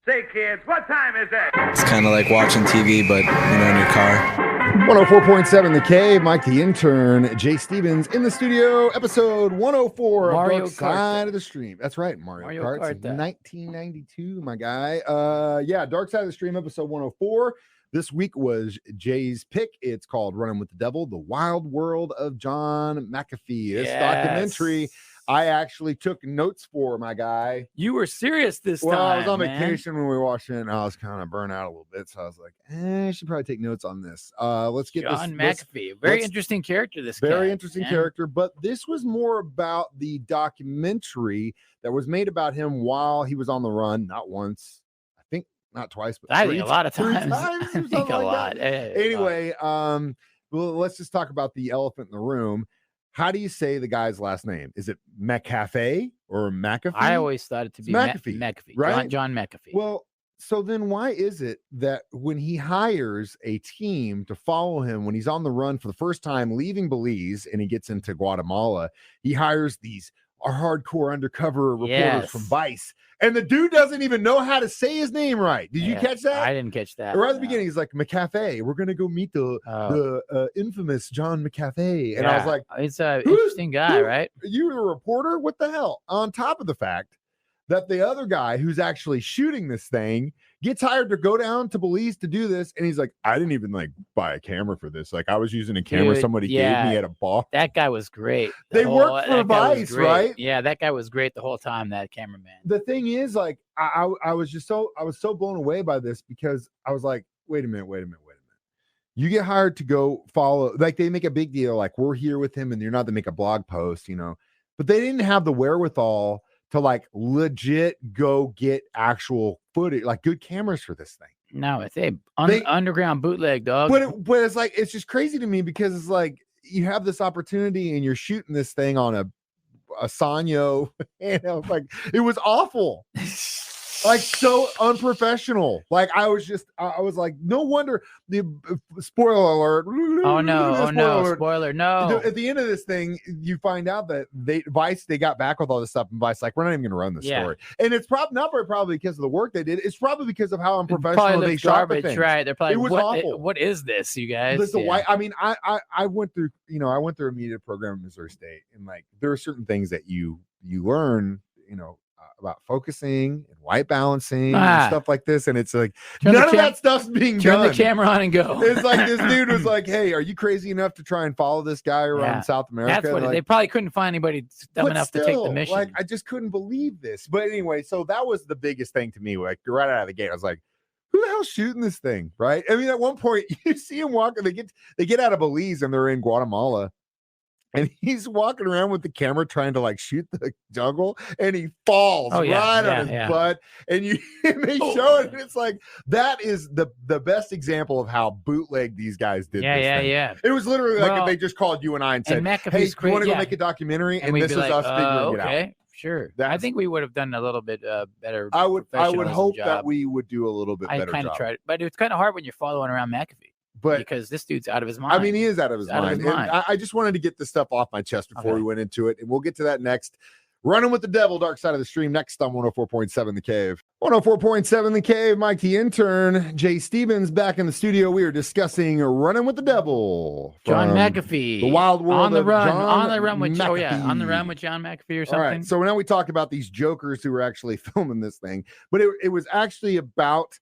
Say, kids, what time is it? It's kind of like watching TV, but, in your car. 104.7 The Cave, Mike the Intern, Jay Stevens in the studio, episode 104 Mario of Dark Side of the Stream. That's right, Mario Kart. 1992, my guy. Dark Side of the Stream, episode 104. This week was Jay's pick. It's called Running with the Devil, The Wild World of John McAfee. This documentary I actually took notes for, my guy. You were serious this time. Well, I was on vacation when we watched it, and I was kind of burnt out a little bit. So I was like, I should probably take notes on this. Let's get John McAfee. Very interesting character, Very interesting character. But this was more about the documentary that was made about him while he was on the run. Not once. I think not twice, but I think a lot of times. I think a lot. Anyway, well, let's just talk about the elephant in the room. How do you say the guy's last name? Is it McAfee or McAfee? I always thought it to be McAfee. McAfee, right? John McAfee. Well, so then why is it that when he hires a team to follow him when he's on the run for the first time, leaving Belize, and he gets into Guatemala, he hires these hardcore undercover reporters from Vice, and the dude doesn't even know how to say his name right. Did you catch that? I didn't catch that. Right at the beginning, he's like, McAfee, we're gonna go meet the infamous John McAfee. And I was like, it's an interesting guy, right? You were a reporter? What the hell? On top of the fact that the other guy who's actually shooting this thing gets hired to go down to Belize to do this, and he's like, I didn't even buy a camera for this. I was using a camera somebody gave me at a bar. That guy was great. They worked for Vice, right? Yeah, that guy was great the whole time, that cameraman. The thing is, I was so blown away by this, because I was like, wait a minute. You get hired to go follow, they make a big deal, we're here with him, and you're not to make a blog post, but they didn't have the wherewithal to legit go get actual footage, good cameras for this thing. No, it's underground bootleg, dog. But it's just crazy to me, because it's you have this opportunity and you're shooting this thing on a Sanyo, and it was awful. So unprofessional. I was like, no wonder the spoiler alert. Oh no, spoiler, no. At the end of this thing, you find out that Vice got back with all this stuff, and Vice we're not even gonna run this story. And it's probably because of the work they did. It's probably because of how unprofessional they shot the thing. Right. They're probably, it was awful. What is this, you guys? I went through, I went through a media program at Missouri State, and there are certain things that you learn, about focusing and white balancing and stuff like this, and it's none of that stuff's being done. Turn the camera on and go. It's this dude was like, hey, are you crazy enough to try and follow this guy around South America? That's what they probably couldn't find anybody dumb enough to take the mission. I just couldn't believe this. But anyway, so that was the biggest thing to me. Right out of the gate, I was like, who the hell's shooting this thing? Right? I mean, at one point you see him walking, they get out of Belize and they're in Guatemala. And he's walking around with the camera trying to shoot the jungle, and he falls on his butt. And they show it, and it's that is the best example of how bootleg these guys did. Yeah. It was literally if they just called you and I and said, "Hey, you want to go make a documentary?" And this is us figuring it out. Sure. I think we would have done a little bit better. I would hope that we would do a little bit better. I kind of tried it, but it's kind of hard when you're following around McAfee. But because this dude's out of his mind. I mean, he is out of his mind. I just wanted to get this stuff off my chest before we went into it. And we'll get to that next. Running with the Devil, Dark Side of the Stream, next on 104.7 The Cave. 104.7 The Cave, Mike the Intern, Jay Stevens back in the studio. We are discussing Running with the Devil. John McAfee. The Wild World on the of run. John on the run with McAfee. On the run with John McAfee or something. All right. So now we talk about these jokers who were actually filming this thing. But it was actually about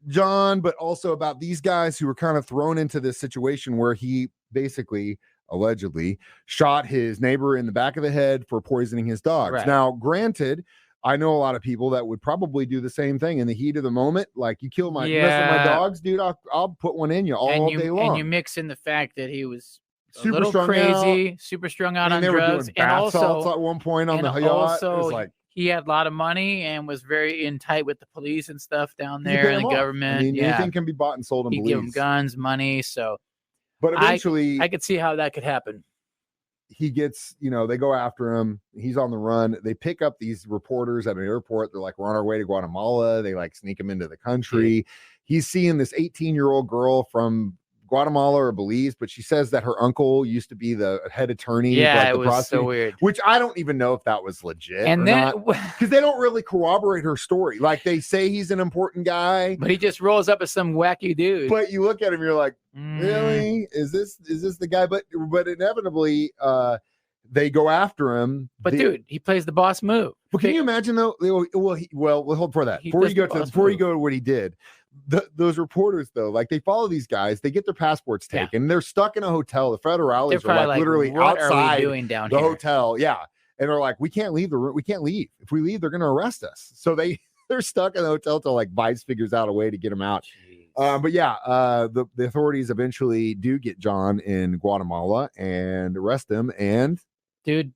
John, but also about these guys who were kind of thrown into this situation where he basically allegedly shot his neighbor in the back of the head for poisoning his dogs. Right. Now, granted, I know a lot of people that would probably do the same thing in the heat of the moment. You kill my dogs, dude, I'll put one in you all day long. And you mix in the fact that he was super crazy, super strung out on drugs, and also at one point on the yacht. Also, he had a lot of money and was very in tight with the police and stuff down there and the government. I mean, anything can be bought and sold in Belize. He'd give him guns, money. So, but eventually, I could see how that could happen. He gets, they go after him. He's on the run. They pick up these reporters at an airport. They're we're on our way to Guatemala. They sneak him into the country. He's seeing this 18-year-old girl from Guatemala or Belize, but she says that her uncle used to be the head attorney. Yeah, it was so weird. Which I don't even know if that was legit and or then, not, because they don't really corroborate her story. Like, they say he's an important guy, but he just rolls up as some wacky dude. but you look at him, you're like, really? Is this the guy? But inevitably, they go after him. But dude, he plays the boss move. Well, can you imagine though? Well, hold for that. Before you go to what he did, those reporters though, like, they follow these guys, they get their passports taken, and they're stuck in a hotel. The federales are like literally what outside are we doing down the here? hotel, yeah, and they're like, we can't leave the room. We can't leave. If we leave, they're going to arrest us. So they're stuck in the hotel till like Vice figures out a way to get them out. But yeah, the authorities eventually do get John in Guatemala and arrest him, and dude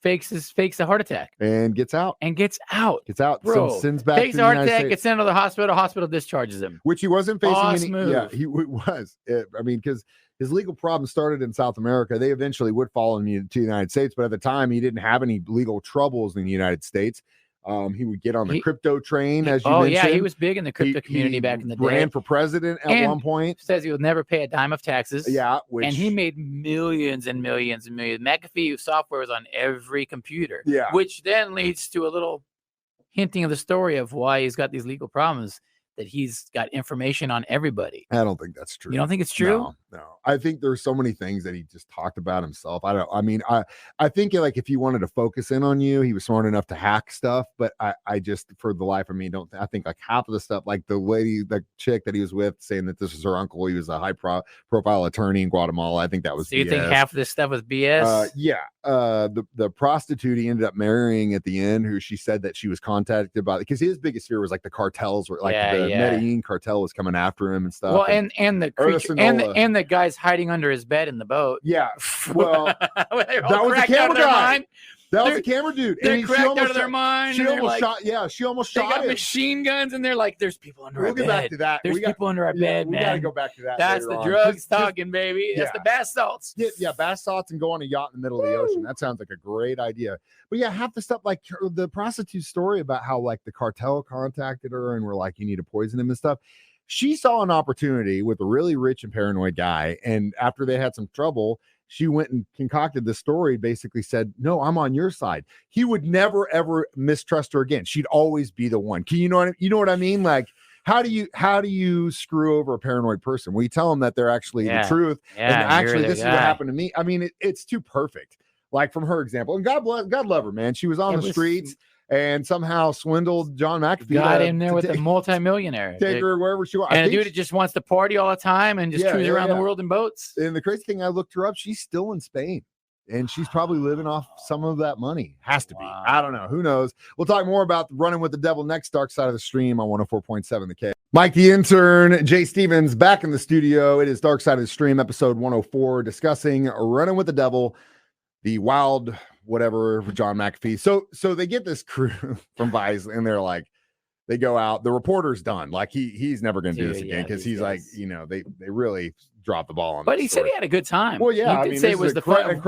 fakes a heart attack and gets out. Bro, So sends back fakes to a heart the United attack, States. gets sent to the hospital discharges him, Which he wasn't facing Boss move. He was. I mean, because his legal problems started in South America. They eventually would follow him to the United States, but at the time he didn't have any legal troubles in the United States. He would get on the crypto train, as you mentioned. Yeah, he was big in the crypto community back in the day. Ran for president at one point. Says he would never pay a dime of taxes. Yeah, and he made millions and millions and millions. McAfee software was on every computer. Yeah, which then leads to a little hinting of the story of why he's got these legal problems. That he's got information on everybody. I don't think that's true. You don't think it's true? No. I think there's so many things that he just talked about himself. I think like if he wanted to focus in on you, he was smart enough to hack stuff. But I just, for the life of me, I think like half of the stuff, like the chick that he was with saying that this was her uncle, he was a high profile attorney in Guatemala. I think that was. So you think half of this stuff was BS? Yeah. The prostitute he ended up marrying at the end, who she said that she was contacted about, because his biggest fear was like the cartels were like the Medellin cartel was coming after him and stuff. Well, and the creature and the guy's hiding under his bed in the boat. Yeah. Well, that was a camera guy. That was a camera dude. They're cracked out of their mind. She almost shot. Yeah, she almost shot him. They got machine guns, and they're like, "There's people under our bed." We'll get back to that. There's people under our bed, man. We got to go back to that. That's the drugs talking, baby. That's the bath salts. Yeah, bath salts and go on a yacht in the middle of the ocean. That sounds like a great idea. But yeah, half the stuff, like the prostitute story about how like the cartel contacted her and were like, "You need to poison him" and stuff. She saw an opportunity with a really rich and paranoid guy. And after they had some trouble, she went and concocted this story, basically said, "No, I'm on your side." He would never, ever mistrust her again. She'd always be the one. You know what I mean? Like, how do you screw over a paranoid person? Well, you tell them that they're actually the truth. And actually, this is what happened to me. I mean, it's too perfect. Like from her example, and God love her, man. She was on the streets. And somehow swindled John McAfee. Got in there with a multimillionaire. Take her wherever she wants. And a dude that just wants to party all the time and just cruise around the world in boats. And the crazy thing, I looked her up. She's still in Spain. And she's probably living off some of that money. Has to be. I don't know. Who knows? We'll talk more about running with the devil next. Dark Side of the Stream on 104.7 The K. Mike the Intern, Jay Stevens back in the studio. It is Dark Side of the Stream, episode 104, discussing running with the devil, the wild whatever for John McAfee. So they get this crew from Vice, and they're like, they go out. The reporter's done. Like he's never going to do this again, because he's like, they really dropped the ball on. But he said he had a good time. Well, yeah, he did say it was the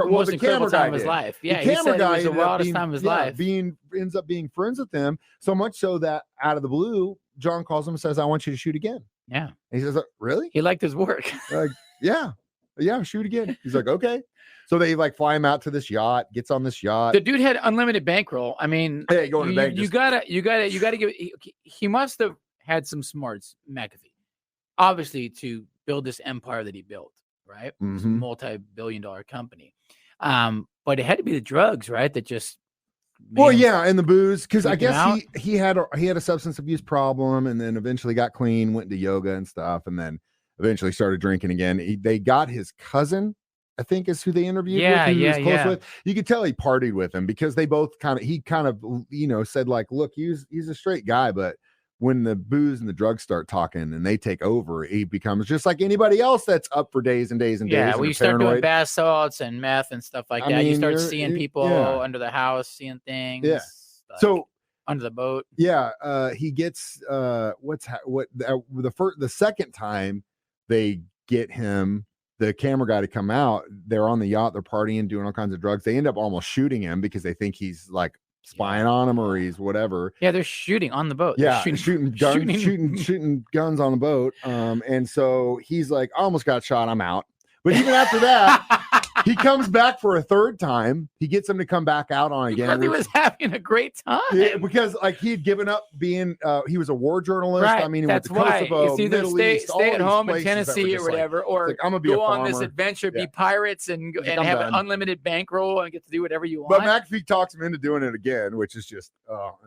most incredible time of his life. Yeah, he said it was the wildest time of his life. Ends up being friends with them, so much so that out of the blue, John calls him and says, "I want you to shoot again." Yeah, and he says, "Really?" He liked his work. Like, yeah, shoot again. He's like, "Okay." So they like fly him out to this yacht, gets on this yacht. The dude had unlimited bankroll. I mean, hey, going to bank. You gotta give. He must have had some smarts, McAfee, obviously, to build this empire that he built, right? Mm-hmm. Multi-billion-dollar company. But it had to be the drugs, right? That just. Well, yeah, and the booze, because I guess he had a substance abuse problem, and then eventually got clean, went to yoga and stuff, and then eventually started drinking again. They got his cousin, I think, is who they interviewed with, who he was close with. You could tell he partied with him, because they both he said like, look, he's a straight guy, but when the booze and the drugs start talking and they take over, he becomes just like anybody else that's up for days and days and days. Yeah, well, you start doing bath salts and meth and stuff like that. You start seeing people under the house, seeing things. Yeah. Like so under the boat. Yeah. He gets the second time they get him, the camera guy, to come out. They're on the yacht, they're partying, doing all kinds of drugs. They end up almost shooting him because they think he's like spying on him or he's whatever. Yeah, they're shooting on the boat. Yeah, They're shooting guns on the boat. And so he's like, I almost got shot. I'm out. But even after that, he comes back for a third time. He gets him to come back out on again. Because he was having a great time. Yeah, because like he had given up being he was a war journalist. Right. I mean, that's he went to Kosovo, it's either Middle East, stay at home in places that were Tennessee or just like, whatever, or like, I'm gonna be go a on this farmer. adventure, Yeah. be pirates, and Like, and I'm have done. an unlimited bankroll and get to do whatever you want. But McAfee talks him into doing it again, which is just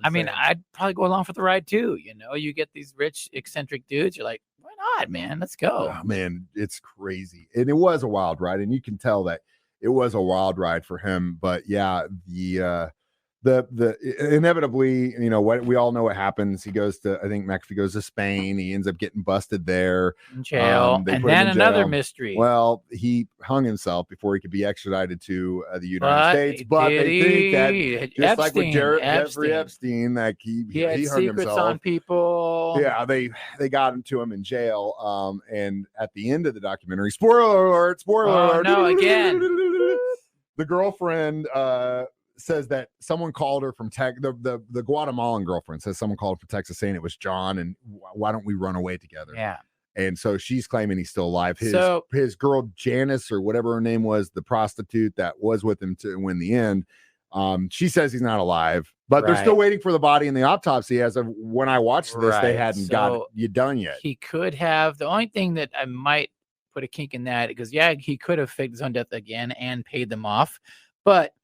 I mean, insane. I'd probably go along for the ride too. You know, you get these rich, eccentric dudes. You're like, why not, man? Let's go. Oh, man, it's crazy. And it was a wild ride, and you can tell that it was a wild ride for him. But yeah, the inevitably, you know, what we all know what happens. He goes to, I think McAfee goes to Spain. He ends up getting busted there. In jail. They And put him then in another jail. mystery. Well, he hung himself before he could be extradited to the United But States. But they think that just like with Epstein, Jeffrey Epstein, like he had hung secrets himself. on people. Yeah, they got into him in jail. And at the end of the documentary, spoiler alert, no, again. The girlfriend says that someone called her from the Guatemalan girlfriend says someone called from Texas saying it was John, and why don't we run away together? Yeah. And so she's claiming he's still alive. So- His girl Janice, or whatever her name was, the prostitute that was with him to win the end, she says he's not alive, but they're still Right. waiting for the body in the autopsy. As of when I watched this, they Right. hadn't got So you done yet. He could have. The only thing that I might put a kink in that, because yeah, he could have faked his own death again and paid them off, but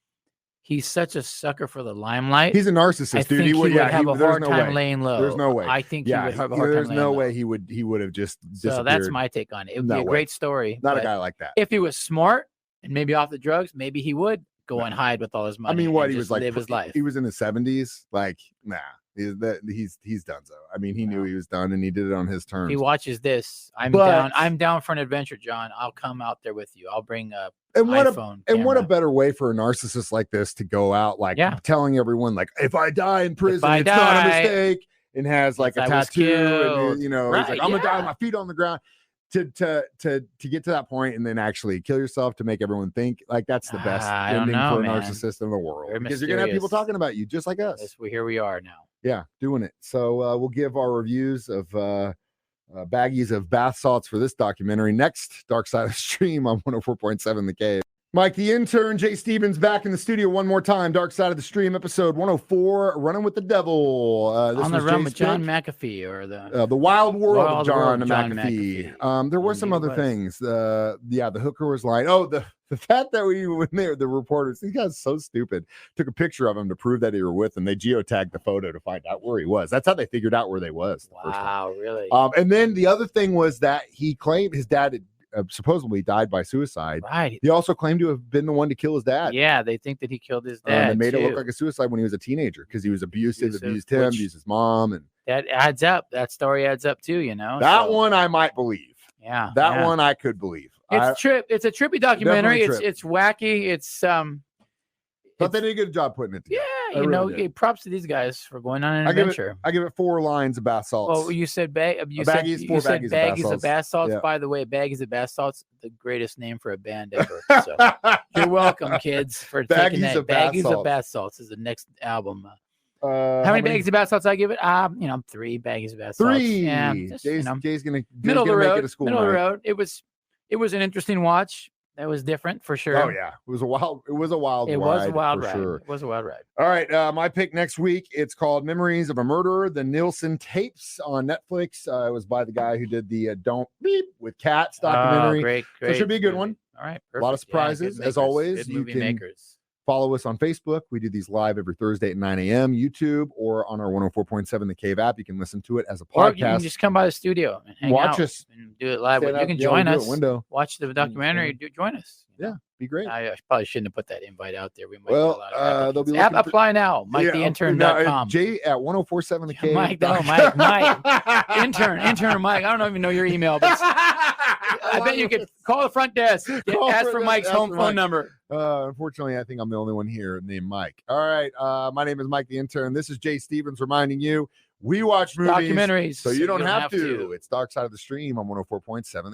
he's such a sucker for the limelight. He's a narcissist, I dude. think he would yeah, have a there's hard no time way. laying low. There's no way. I think Yeah, he would have a hard there's time. no laying way low. he would have just So disappeared. that's my take on it. It would No be a way. great story. Not a but guy like that. If he was smart and maybe off the drugs, maybe he would go and hide with all his money. I mean, what and he just was like, live his life. he was in his 70s. Like, nah, he's done. So I mean, he knew he was done, and he did it on his terms. He watches this. I'm But- down. I'm down for an adventure, John. I'll come out there with you. I'll bring a and what iPhone. and what a camera. better way for a narcissist like this to go out, like Yeah. telling everyone, like, if I die in prison, I it's not a die, mistake, and has like a I was tattoo, killed. and you know, he's Right, like, I'm gonna die with yeah. my feet on the ground. To get to that point and then actually kill yourself to make everyone think, like, that's the best I don't ending know, for a man. narcissist in the world, Very because you're gonna have people mysterious. talking about you just like us. Here we are now. Yeah, doing it. So we'll give our reviews of baggies of bath salts for this documentary next. Dark Side of the Stream on 104.7 The Cave. Mike the Intern, Jay Stevens back in the studio one more time. Dark Side of the Stream, episode 104, Running with the Devil. This On the was run Jay's with John pick. McAfee, or the The Wild World of Wild John, World of John McAfee. McAfee. There were some Indeed other it was. things. The hooker was lying. Oh, the fact that the reporters, these guys so stupid, took a picture of him to prove that they were with him. They geotagged the photo to find out where he was. That's how they figured out where they was. The first time. wow, really? And then the other thing was that he claimed his dad had supposedly died by suicide. Right. He also claimed to have been the one to kill his dad. Yeah, they think that he killed his They dad. made it look too. like a suicide when he was a teenager because he was abusive, Abusive, abused him, which- abused his mom, and That adds up. That story adds up too. You know. that so, one I might believe. Yeah. That yeah. one I could believe. It's a trippy documentary. Definitely It's wacky. It's but they did a good job putting it together. yeah. I You know, really did. props to these guys for going on an I give it- adventure. I give it 4 lines of bath salts. Well, you said you A said, baggies, you 4 said baggies of bath baggies salts. of bath salts. Yeah. By the way, baggies of bath salts, the greatest name for a band ever. So you're welcome, kids, for taking Baggies that. of bath Baggies salts. of bath salts is the next album. How How many baggies of bath salts I give it? 3 baggies of bath salts. 3. Yeah, just, Jay's gonna middle of the make road. it a school Middle of the night. road. It was an interesting watch. That was different for sure. Oh yeah, it was a wild It was a wild for ride. sure. It was a wild ride. All right, my pick next week. It's called Memories of a Murderer: The Nielsen Tapes on Netflix. It was by the guy who did the Don't Beep with Cats documentary. Oh, great. So it should be a good one. All right. A lot of perfect. Yeah, good surprises, as makers, always. Good You movie can makers. Follow us on Facebook. We do these live every Thursday at 9 a.m. YouTube or on our 104.7 The Cave app. You can listen to it as a Or you can podcast. just come by the studio and hang Watch out us. and do it live. Stand You up, can yeah, we join do it us. window. Watch the documentary. Join us. Yeah, be great. I probably shouldn't have put that invite out there. We might Well, get a lot of they'll be applicants. looking for- Apply now. MikeTheIntern.com. Jay at 104.7 The Cave. Mike, no, Mike. Intern Mike. I don't even know your email, but I bet you could call the front desk. Call Ask front for desk, Mike's ask home for phone Mike. number. Unfortunately, I think I'm the only one here named Mike. All right. My name is Mike the Intern. This is Jay Stevens reminding you we watch movies Documentaries. so you don't have to. It's Dark Side of the Stream on 104.7.